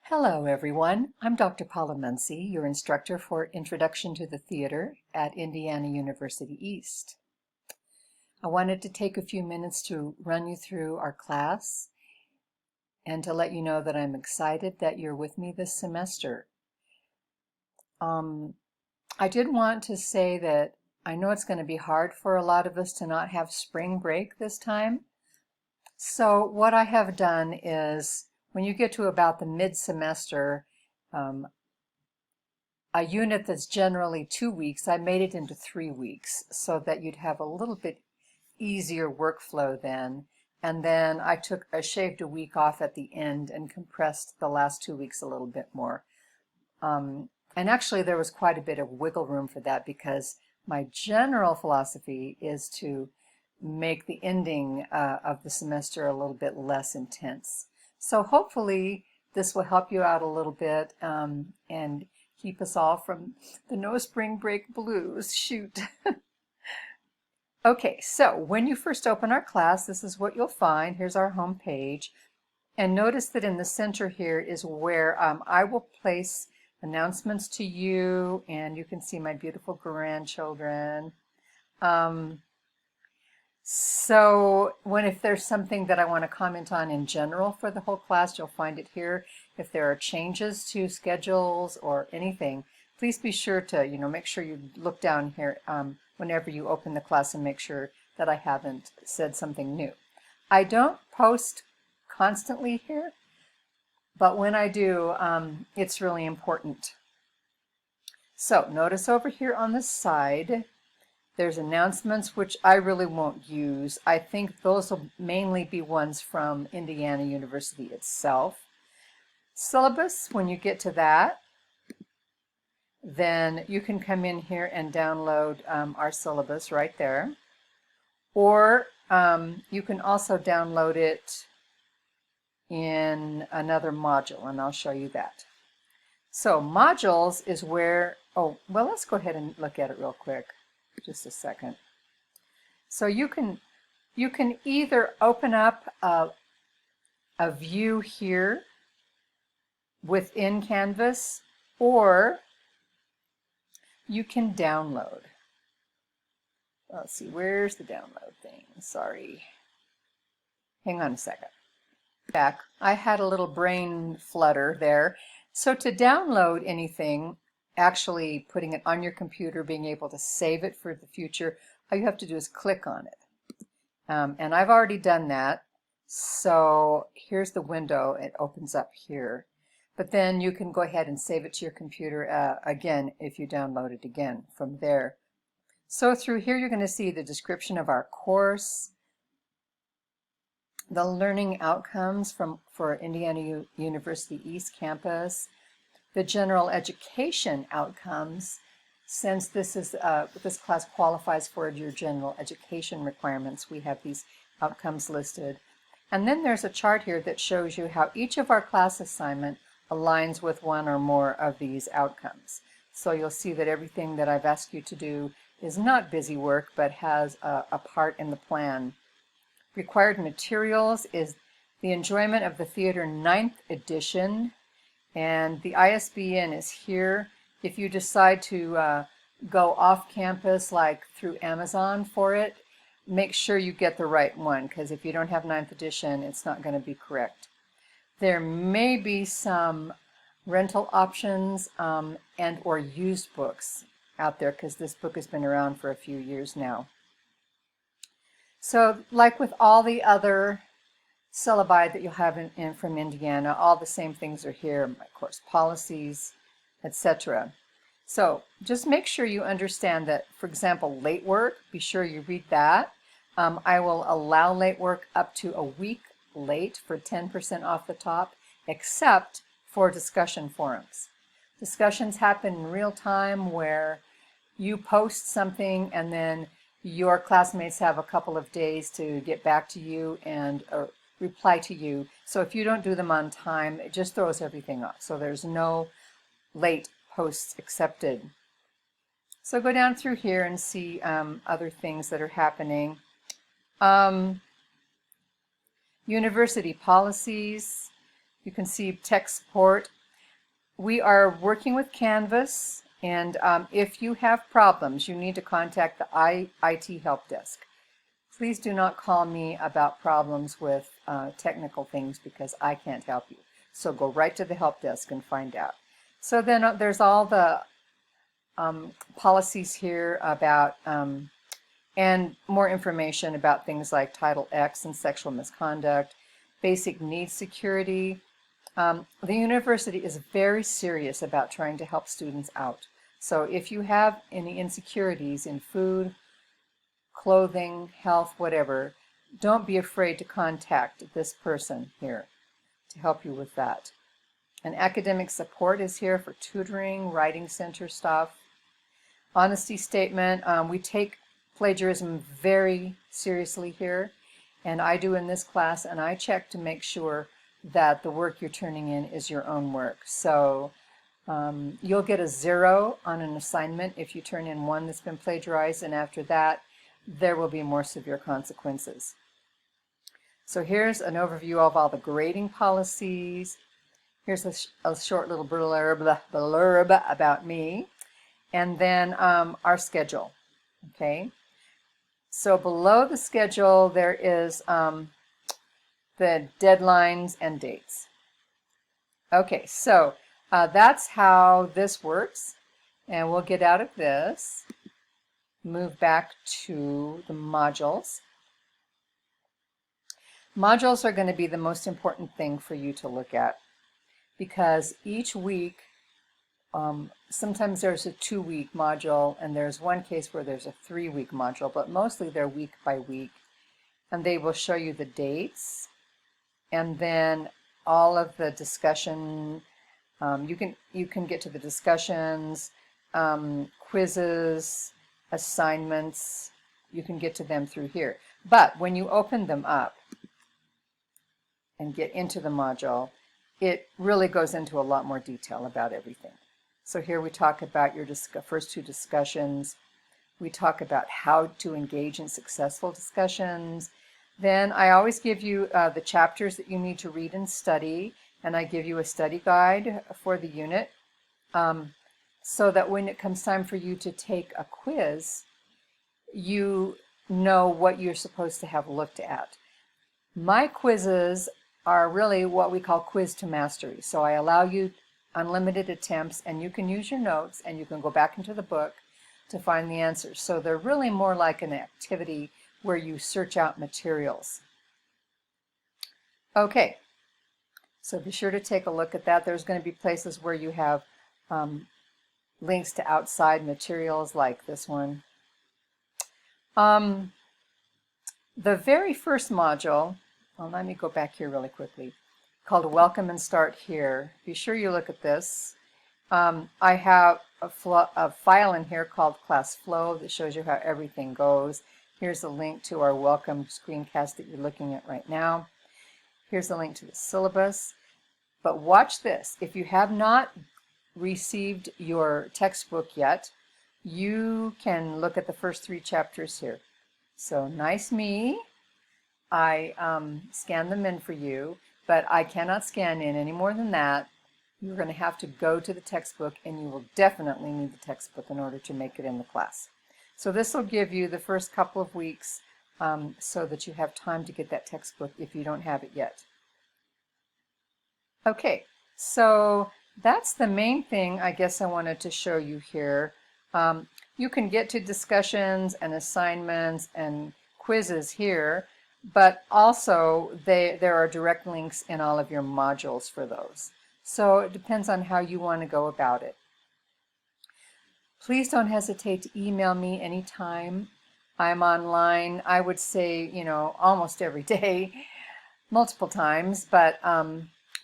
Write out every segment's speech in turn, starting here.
Hello everyone, I'm Dr. Paula Muncy, your instructor for Introduction to the Theater at Indiana University East. I wanted to take a few minutes to run you through our class and to let you know that I'm excited that you're with me this semester. I did want to say that I know it's going to be hard for a lot of us to not have spring break this time. So what I have done is when you get to about the mid-semester, a unit that's generally 2 weeks, I made it into 3 weeks so that you'd have a little bit easier workflow then. And then I shaved a week off at the end and compressed the last 2 weeks a little bit more. And actually there was quite a bit of wiggle room for that because my general philosophy is to make the ending of the semester a little bit less intense. So hopefully this will help you out a little bit and keep us all from the no spring break blues. Shoot. Okay, so when you first open our class, this is what you'll find. Here's our home page. And notice that in the center here is where I will place announcements to you, and you can see my beautiful grandchildren. So if there's something that I want to comment on in general for the whole class, you'll find it here. If there are changes to schedules or anything, please be sure to, make sure you look down here whenever you open the class and make sure that I haven't said something new. I don't post constantly here, but when I do, it's really important. So notice over here on the side, there's announcements, which I really won't use. I think those will mainly be ones from Indiana University itself. Syllabus, when you get to that, then you can come in here and download our syllabus right there. Or you can also download it in another module, and I'll show you that. So modules is where, let's go ahead and look at it real quick. Just a second. So you can either open up a view here within Canvas, or you can download. Let's see, where's the download thing? Sorry. Hang on a second. Back. I had a little brain flutter there. So to download anything, actually putting it on your computer, being able to save it for the future, all you have to do is click on it. And I've already done that. So here's the window. It opens up here. But then you can go ahead and save it to your computer again if you download it again from there. So through here you're going to see the description of our course, the learning outcomes for Indiana University East Campus, the general education outcomes, since this class qualifies for your general education requirements. We have these outcomes listed. And then there's a chart here that shows you how each of our class assignment aligns with one or more of these outcomes. So you'll see that everything that I've asked you to do is not busy work, but has a part in the plan. Required materials is the enjoyment of the theater 9th edition. And the ISBN is here. If you decide to go off campus, like through Amazon for it, make sure you get the right one, because if you don't have 9th edition, it's not going to be correct. There may be some rental options and or used books out there, because this book has been around for a few years now. So like with all the other syllabi that you'll have from Indiana, all the same things are here, my course policies, etc. So just make sure you understand that, for example, late work, be sure you read that. I will allow late work up to a week late for 10% off the top, except for discussion forums. Discussions happen in real time where you post something and then your classmates have a couple of days to get back to you and reply to you. So if you don't do them on time, it just throws everything off. So there's no late posts accepted. So go down through here and see other things that are happening. University policies. You can see tech support. we are working with Canvas, and if you have problems, you need to contact the IT help desk. Please do not call me about problems with technical things because I can't help you. So go right to the help desk and find out. So then there's all the policies here about and more information about things like Title X and sexual misconduct, basic needs security. The university is very serious about trying to help students out. So if you have any insecurities in food, clothing, health, whatever, don't be afraid to contact this person here to help you with that. And academic support is here for tutoring, writing center stuff. Honesty statement, we take plagiarism very seriously here, and I do in this class, and I check to make sure that the work you're turning in is your own work. So you'll get a 0 on an assignment if you turn in one that's been plagiarized, and after that there will be more severe consequences. So here's an overview of all the grading policies. Here's a short little blurb about me, and then our schedule. Okay, so below the schedule there is the deadlines and dates. Okay, so that's how this works, and we'll get out of this, move back to the modules. Modules are going to be the most important thing for you to look at, because each week, sometimes there's a 2-week module, and there's one case where there's a 3-week module, but mostly they're week by week, and they will show you the dates, and then all of the discussion. You can get to the discussions, quizzes, assignments. You can get to them through here. But when you open them up and get into the module, it really goes into a lot more detail about everything. So here we talk about your first 2 discussions. We talk about how to engage in successful discussions. Then I always give you the chapters that you need to read and study, and I give you a study guide for the unit, so that when it comes time for you to take a quiz, you know what you're supposed to have looked at. My quizzes are really what we call quiz to mastery. So I allow you unlimited attempts, and you can use your notes, and you can go back into the book to find the answers. So they're really more like an activity where you search out materials. Okay, so be sure to take a look at that. There's going to be places where you have links to outside materials like this one. The very first module, well, let me go back here really quickly, called Welcome and Start Here. Be sure you look at this. I have a file in here called Class Flow that shows you how everything goes. Here's a link to our welcome screencast that you're looking at right now. Here's a link to the syllabus. But watch this. If you have not received your textbook yet, you can look at the first 3 chapters here. So nice me. I scanned them in for you, but I cannot scan in any more than that. You're going to have to go to the textbook, and you will definitely need the textbook in order to make it in the class. So this will give you the first couple of weeks so that you have time to get that textbook if you don't have it yet. Okay, so that's the main thing I guess I wanted to show you here. You can get to discussions and assignments and quizzes here, but also there are direct links in all of your modules for those. So it depends on how you want to go about it. Please don't hesitate to email me anytime. I'm online, I would say, almost every day, multiple times, but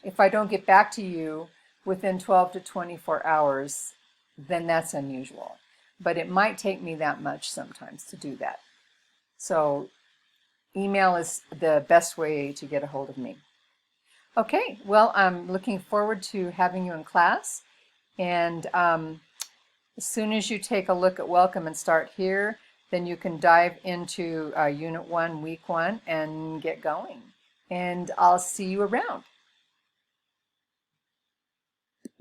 if I don't get back to you within 12 to 24 hours, then that's unusual. But it might take me that much sometimes to do that. So email is the best way to get a hold of me. Okay, well, I'm looking forward to having you in class, and as soon as you take a look at Welcome and Start Here, then you can dive into Unit 1, Week 1, and get going. And I'll see you around.